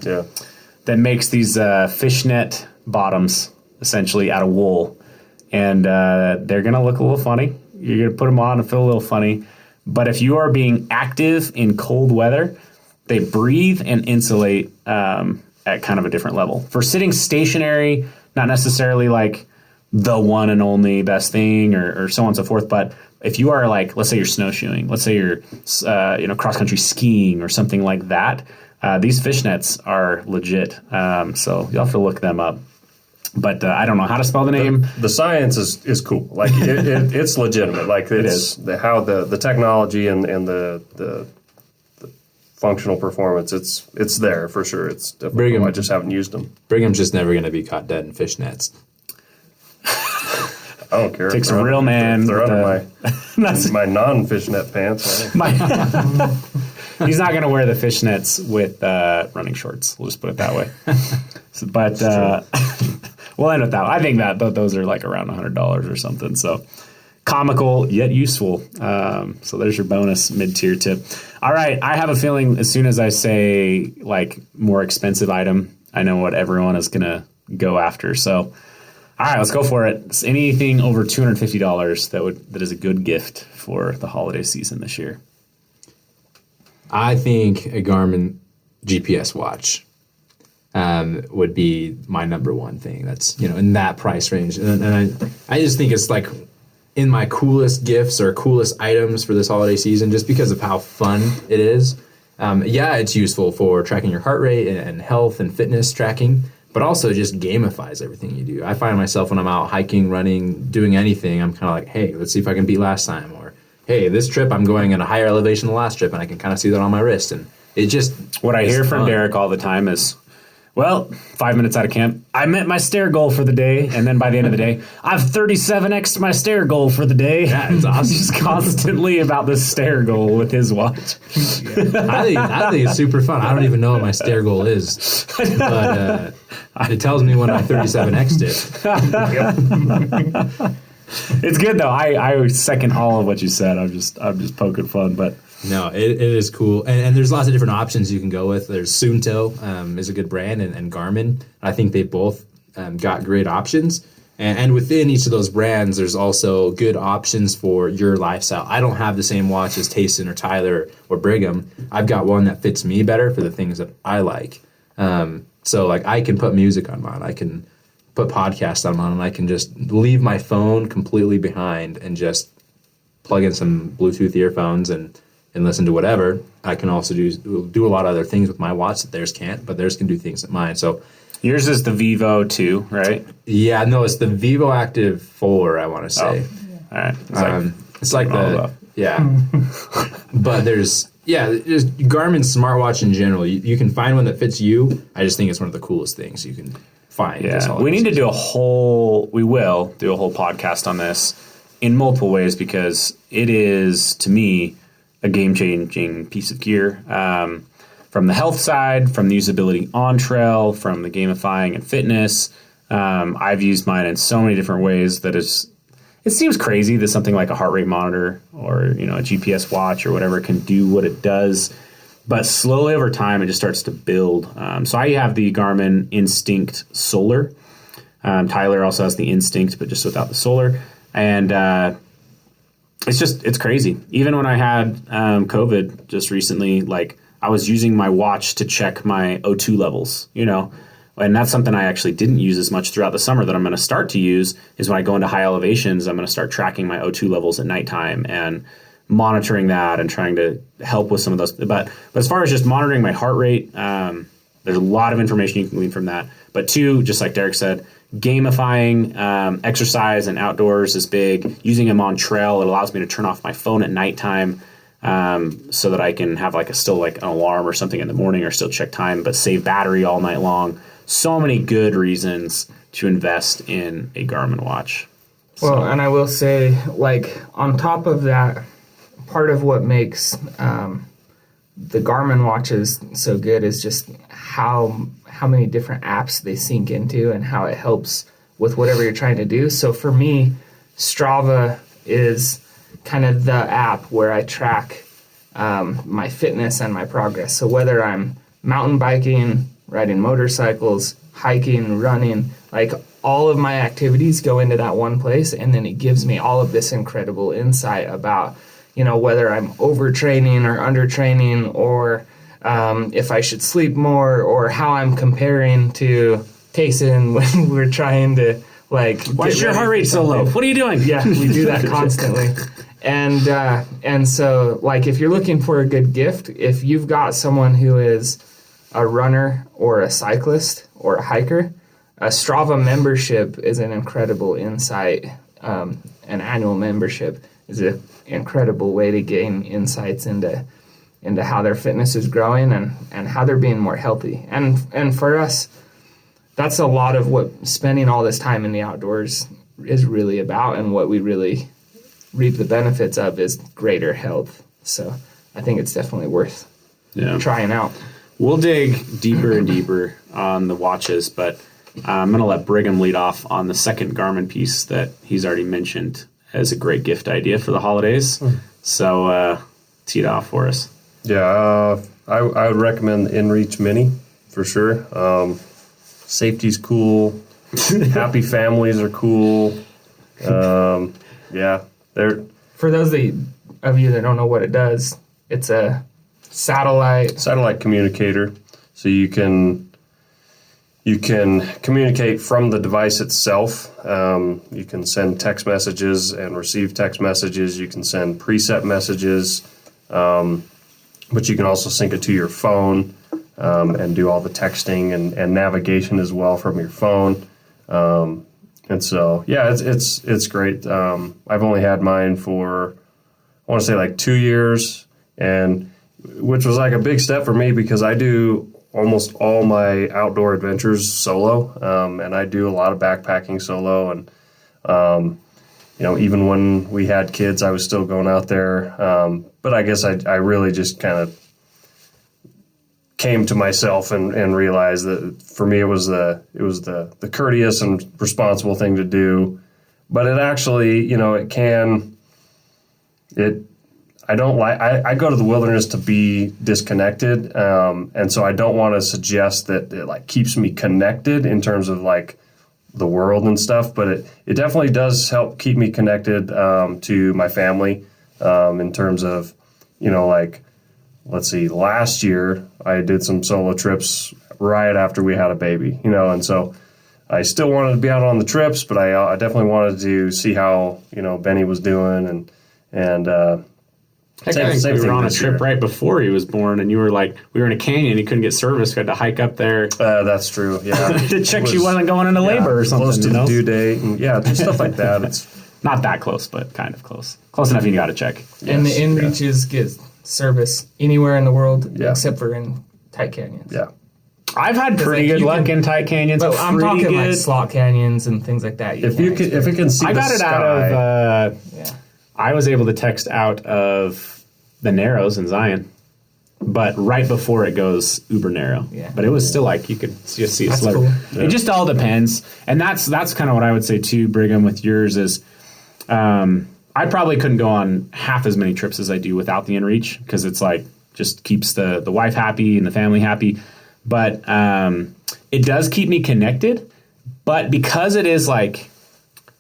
Yeah. That makes these fishnet bottoms, essentially, out of wool. And they're going to look a little funny. You're going to put them on and feel a little funny. But if you are being active in cold weather, they breathe and insulate at kind of a different level. For sitting stationary, not necessarily like the one and only best thing or so on and so forth, but if you are like, let's say you're snowshoeing, let's say you're cross-country skiing or something like that, these fishnets are legit. So you'll have to look them up. But I don't know how to spell the name. The science is cool. Like it's legitimate. Like it's how the technology and the functional performance. It's there for sure. It's definitely cool. I just haven't used them. Brigham's just never going to be caught dead in fishnets. I don't care. Takes a real man. They're under That's- my non-fishnet pants. He's not going to wear the fishnets with running shorts. We'll just put it that way. But we'll end with that. I think that those are like around $100 or something. So comical yet useful. So there's your bonus mid-tier tip. All right. I have a feeling as soon as I say like more expensive item, I know what everyone is going to go after. So all right, let's go for it. It's anything over $250 that is a good gift for the holiday season this year. I think a Garmin GPS watch would be my number one thing. That's in that price range, and I just think it's like in my coolest gifts or coolest items for this holiday season, just because of how fun it is. It's useful for tracking your heart rate and health and fitness tracking, but also just gamifies everything you do. I find myself when I'm out hiking, running, doing anything, I'm kind of like, hey, let's see if I can beat last time, or hey, this trip I'm going at a higher elevation than the last trip, and I can kind of see that on my wrist. And it just what I hear from fun. Derek all the time is, well, 5 minutes out of camp, I met my stair goal for the day, and then by the end of the day, I've 37x'd my stair goal for the day. Yeah, it's awesome. He's constantly about the stair goal with his watch. I think it's super fun. I don't even know what my stair goal is, but it tells me when I 37x'd it. It's good though. I second all of what you said. I'm just poking fun, but no, it is cool, and there's lots of different options you can go with. There's Suunto is a good brand, and Garmin. I think they both got great options, and within each of those brands, there's also good options for your lifestyle. I don't have the same watch as Tayson or Tyler or Brigham. I've got one that fits me better for the things that I like. So like I can put music on mine. I can put podcasts on mine, and I can just leave my phone completely behind and just plug in some Bluetooth earphones and listen to whatever. I can also do a lot of other things with my watch that theirs can't, but theirs can do things that mine. So yours is the Vivo 2, right? Yeah, no, it's the Vivo Active 4, I want to say. All right. It's like but there's Garmin smartwatch in general. You can find one that fits you. I just think it's one of the coolest things you can fine. this Yeah, holiday we need to season. we will do a whole podcast on this in multiple ways because it is, to me, a game-changing piece of gear. From the health side, from the usability on trail, from the gamifying and fitness. I've used mine in so many different ways that it seems crazy that something like a heart rate monitor or a GPS watch or whatever can do what it does. But slowly over time, it just starts to build. So I have the Garmin Instinct Solar. Tyler also has the Instinct, but just without the solar. And it's crazy. Even when I had COVID just recently, like I was using my watch to check my O2 levels, and that's something I actually didn't use as much throughout the summer that I'm going to start to use is when I go into high elevations, I'm going to start tracking my O2 levels at nighttime and monitoring that and trying to help with some of those. But as far as just monitoring my heart rate, there's a lot of information you can glean from that. But two, just like Derek said, gamifying exercise and outdoors is big. Using them on trail, it allows me to turn off my phone at nighttime so that I can have still an alarm or something in the morning or still check time, but save battery all night long. So many good reasons to invest in a Garmin watch. Well, and I will say, on top of that, part of what makes the Garmin watches so good is just how many different apps they sync into and how it helps with whatever you're trying to do. So for me, Strava is kind of the app where I track my fitness and my progress. So whether I'm mountain biking, riding motorcycles, hiking, running, all of my activities go into that one place, and then it gives me all of this incredible insight about whether I'm overtraining or undertraining, or if I should sleep more, or how I'm comparing to Tayson when we're trying to why is your heart rate so low? What are you doing? Yeah, we do that constantly. And so if you're looking for a good gift, if you've got someone who is a runner or a cyclist or a hiker, a Strava membership is an incredible insight. An annual membership is an incredible way to gain insights into how their fitness is growing and how they're being more healthy. And for us, that's a lot of what spending all this time in the outdoors is really about, and what we really reap the benefits of is greater health. So I think it's definitely worth trying out. We'll dig deeper and deeper on the watches, but I'm going to let Brigham lead off on the second Garmin piece that he's already mentioned as a great gift idea for the holidays. So tee it off for us. Yeah, I would recommend the InReach Mini for sure. Safety's cool. Happy families are cool. Yeah, they're... For those of you that don't know what it does, it's a satellite communicator. So you can communicate from the device itself. You can send text messages and receive text messages. You can send preset messages, but you can also sync it to your phone and do all the texting and navigation as well from your phone. And so, yeah, it's great. I've only had mine for, I want to say 2 years, and which was a big step for me because I do almost all my outdoor adventures solo, and I do a lot of backpacking solo. And, even when we had kids, I was still going out there. But I guess I really just kind of came to myself and realized that for me it was the courteous and responsible thing to do. But it actually, I go to the wilderness to be disconnected, and so I don't want to suggest that it keeps me connected in terms of the world and stuff, but it definitely does help keep me connected to my family in terms of let's see, last year I did some solo trips right after we had a baby, and so I still wanted to be out on the trips, but I definitely wanted to see how Benny was doing and we were on a trip right before he was born, and you were we were in a canyon, you couldn't get service, we had to hike up there. That's true, yeah. To check she wasn't going into labor or something. Close to the due date, and just stuff like that. It's not that close, but kind of close. Close enough you got to check. And the InReaches get service anywhere in the world except for in tight canyons. Yeah. I've had pretty good luck in tight canyons. But I'm talking like slot canyons and things like that. If it can see I got it out of. I was able to text out of the Narrows in Zion, but right before it goes uber narrow. Yeah. But it was still like you could just see a sliver. Cool. Yeah. It just all depends, and that's kind of what I would say too, Brigham. With yours is, I probably couldn't go on half as many trips as I do without the inReach because it's like just keeps the wife happy and the family happy. But it does keep me connected. But because it is like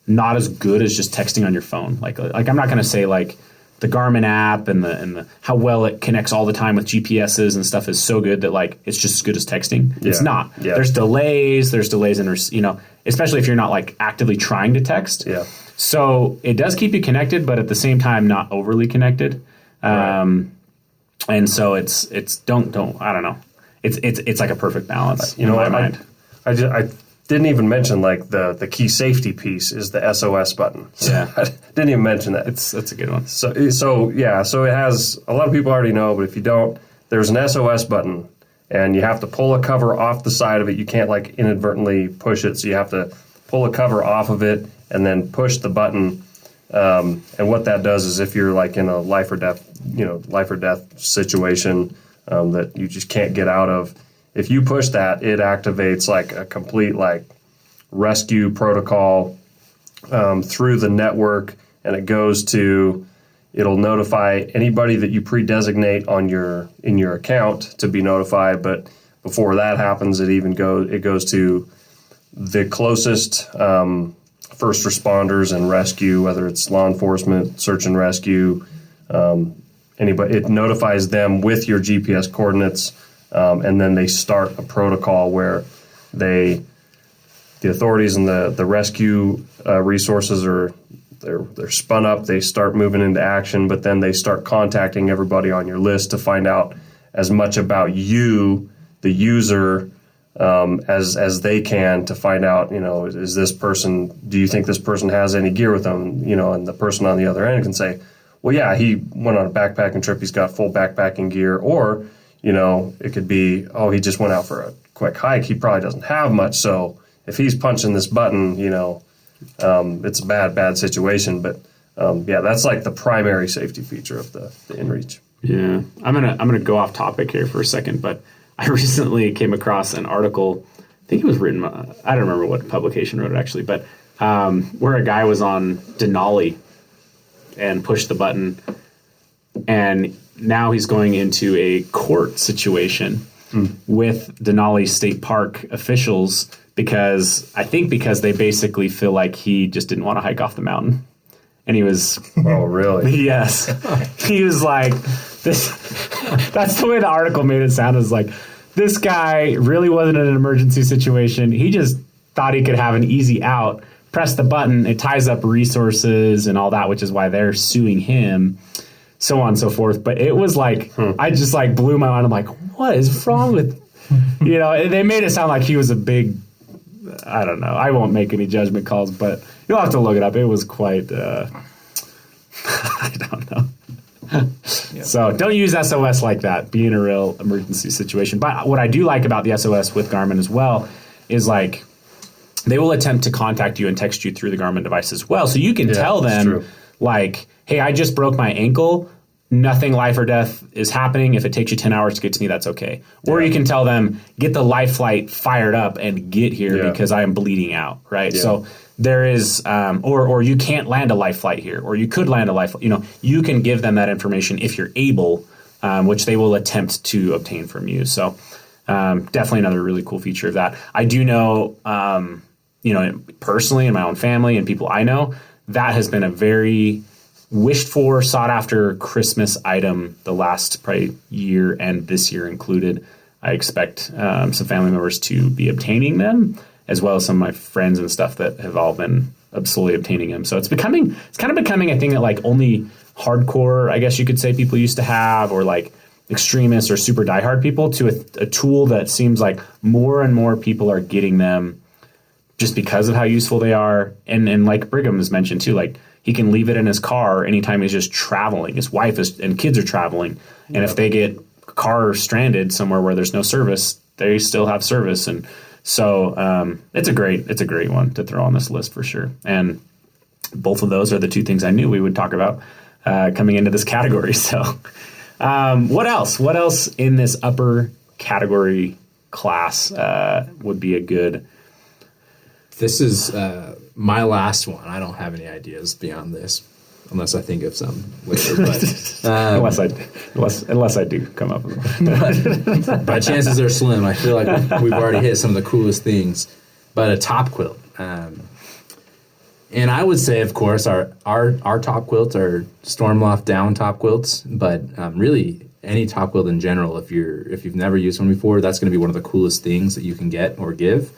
not as good as just texting on your phone, like I'm not going to say like the Garmin app and the how well it connects all the time with GPSs and stuff is so good that like it's just as good as texting. Yeah. It's not. Yeah. There's delays in, especially if you're not like actively trying to text. Yeah. So it does keep you connected, but at the same time not overly connected. Right. And so it's don't I don't know. It's like a perfect balance. In my mind. I didn't even mention like the key safety piece is the SOS button. Yeah, I didn't even mention that. That's a good one. So it has, a lot of people already know, but if you don't, there's an SOS button, and you have to pull a cover off the side of it. You can't like inadvertently push it, so you have to pull a cover off of it and then push the button. And what that does is if you're like in a life or death situation that you just can't get out of, if you push that, it activates like a complete like rescue protocol through the network, and it'll notify anybody that you pre-designate in your account to be notified. But before that happens, it goes to the closest first responders and rescue, whether it's law enforcement, search and rescue, anybody. It notifies them with your GPS coordinates. And then they start a protocol where the authorities and the rescue resources they're spun up. They start moving into action, but then they start contacting everybody on your list to find out as much about you, the user, as they can, to find out, is this person? Do you think this person has any gear with them? And the person on the other end can say, well, yeah, he went on a backpacking trip. He's got full backpacking gear, or it could be, he just went out for a quick hike. He probably doesn't have much. So if he's punching this button, it's a bad situation. But that's like the primary safety feature of the inReach. Yeah, I'm gonna go off topic here for a second, but I recently came across an article. I think it was written. I don't remember what publication wrote it actually, but where a guy was on Denali and pushed the button, and now he's going into a court situation with Denali State Park officials because they basically feel like he just didn't want to hike off the mountain. And he was... Oh, really? Yes. He was like, this. That's the way the article made it sound. Is like, this guy really wasn't in an emergency situation. He just thought he could have an easy out, press the button, it ties up resources and all that, which is why they're suing him. So on and so forth. But it was like, I just like blew my mind. I'm like, what is wrong with, they made it sound like he was a big, I don't know. I won't make any judgment calls, but you'll have to look it up. It was quite, I don't know. Yep. So don't use SOS like that. Be in a real emergency situation. But what I do like about the SOS with Garmin as well is like, they will attempt to contact you and text you through the Garmin device as well. So you can tell them like, hey, I just broke my ankle. Nothing life or death is happening. If it takes you 10 hours to get to me, that's okay. Or you can tell them, get the life flight fired up and get here because I am bleeding out, right? Yeah. So there is, or you can't land a life flight here, or you could land a life flight. You can give them that information if you're able, which they will attempt to obtain from you. So definitely another really cool feature of that. I do know, personally in my own family and people I know, that has been a very wished for, sought after Christmas item the last probably year and this year included. I expect some family members to be obtaining them, as well as some of my friends and stuff that have all been slowly obtaining them. So it's kind of becoming a thing that like only hardcore, I guess you could say, people used to have, or like extremists or super diehard people, to a tool that seems like more and more people are getting them just because of how useful they are. And like Brigham has mentioned too, like he can leave it in his car anytime he's just traveling. His wife and kids are traveling. And if they get car stranded somewhere where there's no service, they still have service. And so it's a great one to throw on this list for sure. And both of those are the two things I knew we would talk about coming into this category. So what else? What else in this upper category class would be a good... This is my last one. I don't have any ideas beyond this, unless I think of some later. But, unless I do come up with one. but chances are slim. I feel like we've already hit some of the coolest things. But a top quilt. And I would say, of course, our top quilts are Stormloft down top quilts. But really, any top quilt in general, if you've never used one before, that's going to be one of the coolest things that you can get or give.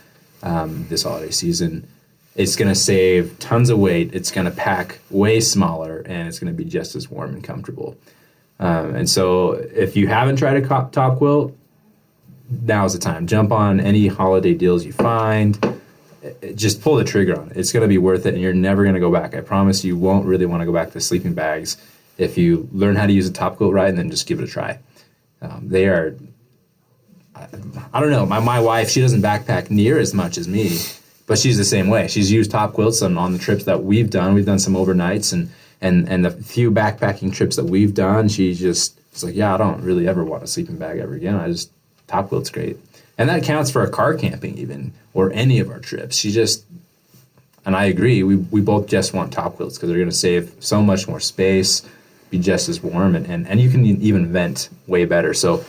This holiday season. It's going to save tons of weight. It's going to pack way smaller, and it's going to be just as warm and comfortable. And so if you haven't tried a top quilt, now's the time. Jump on any holiday deals you find. Just pull the trigger on it. It's going to be worth it, and you're never going to go back. I promise you won't really want to go back to sleeping bags if you learn how to use a top quilt right and then just give it a try. They are... I don't know. My wife, she doesn't backpack near as much as me, but she's the same way. She's used top quilts on the trips that we've done. We've done some overnights, and the few backpacking trips that we've done, it's like, yeah, I don't really ever want a sleeping bag ever again. Top quilt's great. And that counts for a car camping even, or any of our trips. And I agree, we both just want top quilts because they're going to save so much more space, be just as warm, and you can even vent way better. So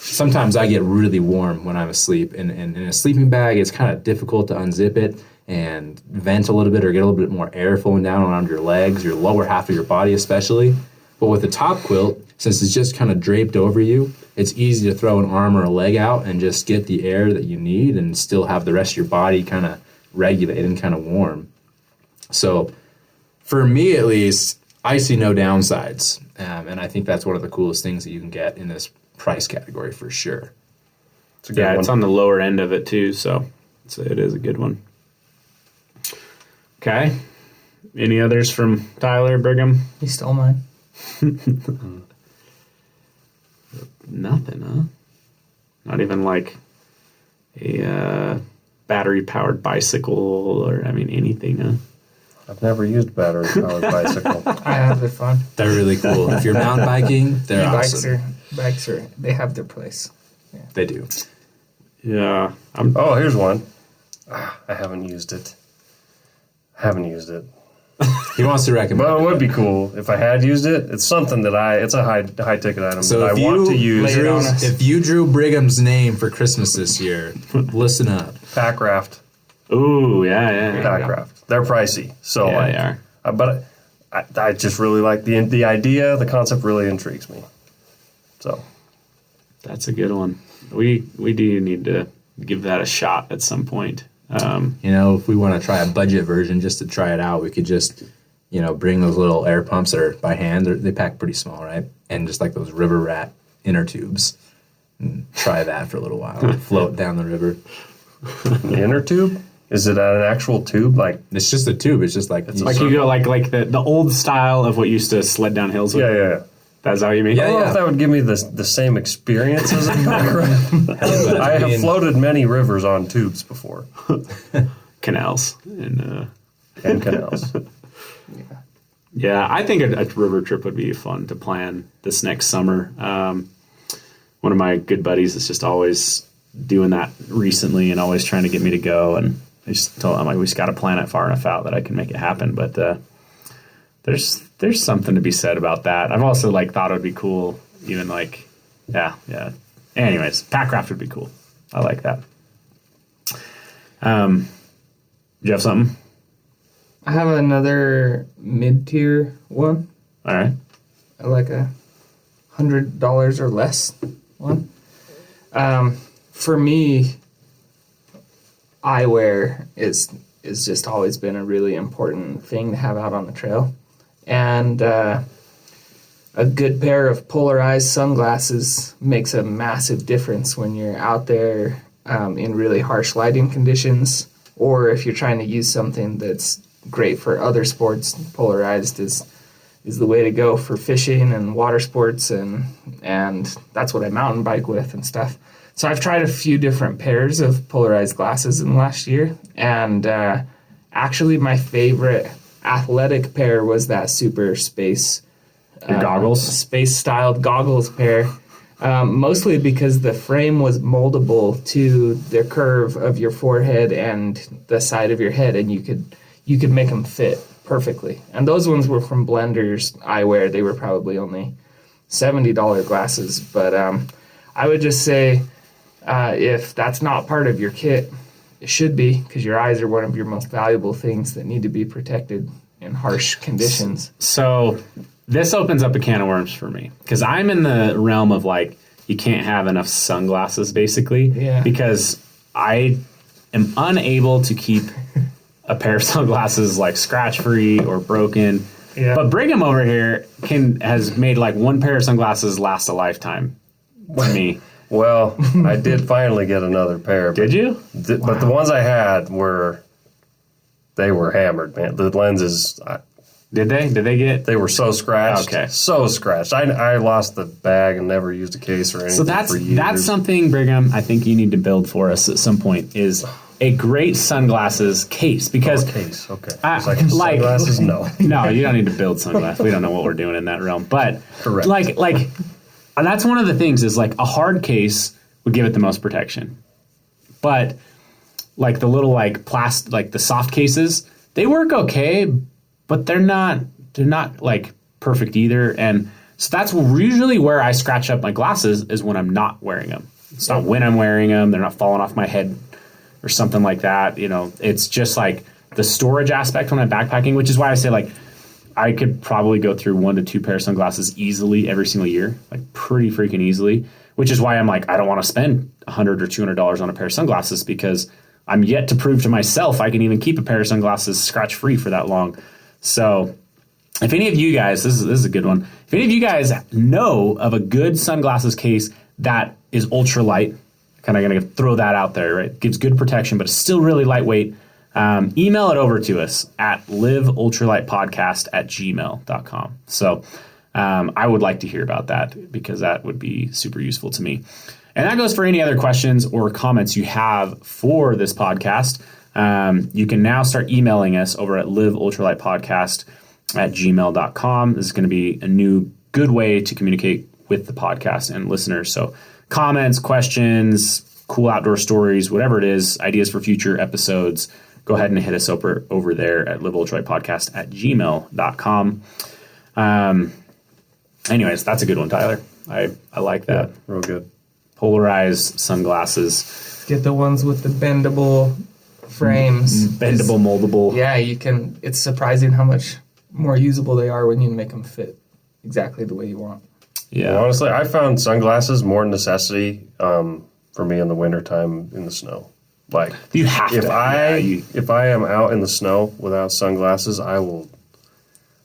sometimes I get really warm when I'm asleep, and in a sleeping bag, it's kind of difficult to unzip it and vent a little bit or get a little bit more air flowing down around your legs, your lower half of your body especially. But with the top quilt, since it's just kind of draped over you, it's easy to throw an arm or a leg out and just get the air that you need and still have the rest of your body kind of regulated and kind of warm. So for me at least, I see no downsides, and I think that's one of the coolest things that you can get in this price category for sure. It's on the lower end of it too, so it is a good one. Okay. Any others from Tyler, Brigham? You stole mine. Nothing, huh? Not even like a battery-powered bicycle or, anything, huh? I've never used a battery-powered bicycle. I have. They're fun. They're really cool. If you're mountain biking, they're awesome. Bikes they have their place. Yeah. They do. Yeah. Here's one. I haven't used it. He wants to recommend. Well, it would be cool if I had used it. It's something that it's a high ticket item so that I want to use. If you drew Brigham's name for Christmas this year, listen up. Packraft. Ooh, yeah. Packraft. They're pricey. So they are. But I just really like the idea. The concept really intrigues me. So that's a good one. We do need to give that a shot at some point. If we want to try a budget version just to try it out, we could just, bring those little air pumps that are by hand. They pack pretty small, right? And just like those river rat inner tubes. And try that for a little while. Float down the river. The inner tube? Is it an actual tube? Like it's just a tube. It's just like you go like the old style of what used to sled down hills with. Yeah. That's how you mean? I don't know if that would give me the same experience as a packraft. I have floated many rivers on tubes before. Canals. And canals. Yeah, I think a river trip would be fun to plan this next summer. One of my good buddies is just always doing that recently and always trying to get me to go. And I just told him, we just got to plan it far enough out that I can make it happen. But there's something to be said about that. I've also thought it would be cool, even yeah. Anyways, packraft would be cool. I like that. Do you have something? I have another mid-tier one. All right. I like $100 or less one. For me, eyewear is just always been a really important thing to have out on the trail. And a good pair of polarized sunglasses makes a massive difference when you're out there in really harsh lighting conditions, or if you're trying to use something that's great for other sports. Polarized is the way to go for fishing and water sports, and that's what I mountain bike with and stuff. So I've tried a few different pairs of polarized glasses in the last year, and actually my favorite athletic pair was that super space space-styled goggles pair, mostly because the frame was moldable to the curve of your forehead and the side of your head, and you could make them fit perfectly. And those ones were from Blender's Eyewear. They were probably only $70 glasses, but I would just say if that's not part of your kit, it should be, because your eyes are one of your most valuable things that need to be protected in harsh conditions. So this opens up a can of worms for me, because I'm in the realm of like, you can't have enough sunglasses basically, because I am unable to keep a pair of sunglasses like scratch free or broken. Yeah. But Brigham over here has made like one pair of sunglasses last a lifetime for me. Well, I did finally get another pair. Did you? But the ones I had were hammered, man. The lenses. Did they get? They were so scratched. Okay. So scratched. I lost the bag and never used a case or anything for years. That's something, Brigham, I think you need to build for us at some point, is a great sunglasses case. Because case, okay. Sunglasses, no. No, you don't need to build sunglasses. We don't know what we're doing in that realm. But correct. Like that's one of the things is like a hard case would give it the most protection. But like the little like plastic, like the soft cases, they work okay, but they're not like perfect either. And so that's usually where I scratch up my glasses, is when I'm not wearing them. It's not when I'm wearing them. They're not falling off my head or something like that. You know, it's just like the storage aspect when I'm backpacking, which is why I say like I could probably go through 1 to 2 pair of sunglasses easily every single year, like pretty freaking easily, which is why I'm like, I don't want to spend $100 or $200 on a pair of sunglasses, because I'm yet to prove to myself I can even keep a pair of sunglasses scratch free for that long. So if any of you guys, this is a good one. If any of you guys know of a good sunglasses case that is ultralight, kind of going to throw that out there, right? Gives good protection, but it's still really lightweight. Email it over to us at liveultralightpodcast@gmail.com. So I would like to hear about that, because that would be super useful to me. And that goes for any other questions or comments you have for this podcast. You can now start emailing us over at liveultralightpodcast@gmail.com. This is going to be a new good way to communicate with the podcast and listeners. So comments, questions, cool outdoor stories, whatever it is, ideas for future episodes, go ahead and hit us over there at liveultralightpodcast@gmail.com. Anyways, that's a good one, Tyler. I like that. Yeah, real good. Polarized sunglasses. Get the ones with the bendable frames. Bendable, moldable. Yeah, you can. It's surprising how much more usable they are when you make them fit exactly the way you want. Yeah. And honestly, I found sunglasses more necessity for me in the wintertime in the snow. Like, you have to. If I am out in the snow without sunglasses, I will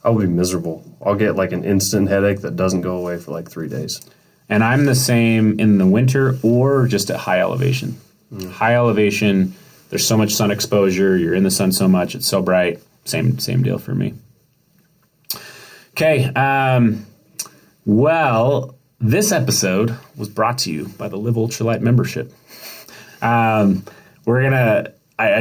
be miserable. I'll get like an instant headache that doesn't go away for like 3 days. And I'm the same in the winter or just at high elevation. High elevation, there's so much sun exposure. You're in the sun so much. It's so bright. Same deal for me. Okay. Well, this episode was brought to you by the Live Ultralight membership. I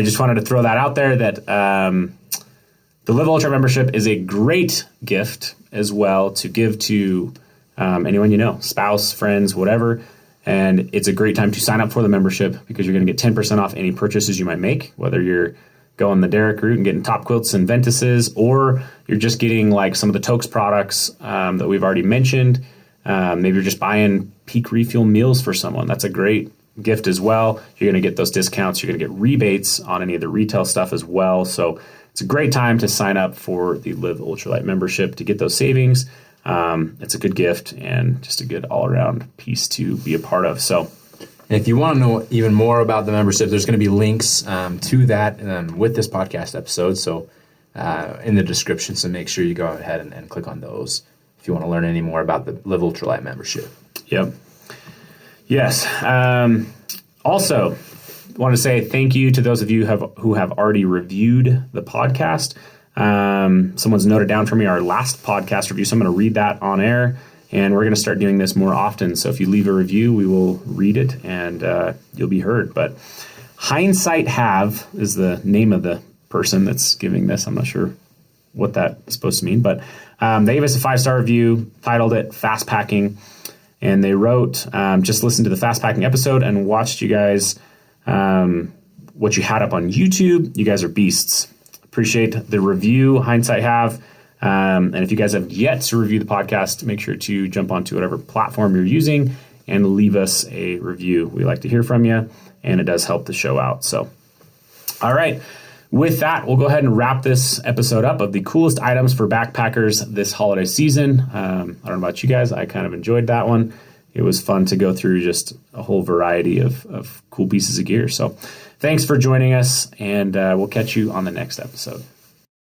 just wanted to throw that out there that the Live Ultra membership is a great gift as well to give to anyone you know, spouse, friends, whatever. And it's a great time to sign up for the membership, because you're going to get 10% off any purchases you might make, whether you're going the Derek route and getting TopQuilts and Ventuses, or you're just getting like some of the Tokes products that we've already mentioned. Maybe you're just buying peak refuel meals for someone. That's a great gift as well. You're going to get those discounts. You're going to get rebates on any of the retail stuff as well. So it's a great time to sign up for the Live Ultralight membership to get those savings. It's a good gift and just a good all-around piece to be a part of. So if you want to know even more about the membership, there's going to be links to that with this podcast episode. So in the description, so make sure you go ahead and click on those if you want to learn any more about the Live Ultralight membership. Yep. Yes. Also, I want to say thank you to those of you who have already reviewed the podcast. Someone's noted down for me our last podcast review, so I'm going to read that on air. And we're going to start doing this more often. So if you leave a review, we will read it and you'll be heard. But Hindsight Have is the name of the person that's giving this. I'm not sure what that is supposed to mean, but they gave us a 5-star review, titled it Fast Packing. And they wrote, just listened to the Fast Packing episode and watched you guys, what you had up on YouTube. You guys are beasts. Appreciate the review, Hindsight Have. And if you guys have yet to review the podcast, make sure to jump onto whatever platform you're using and leave us a review. We like to hear from you, and it does help the show out. So, all right. With that, we'll go ahead and wrap this episode up of the coolest items for backpackers this holiday season. I don't know about you guys. I kind of enjoyed that one. It was fun to go through just a whole variety of cool pieces of gear. So thanks for joining us, and we'll catch you on the next episode.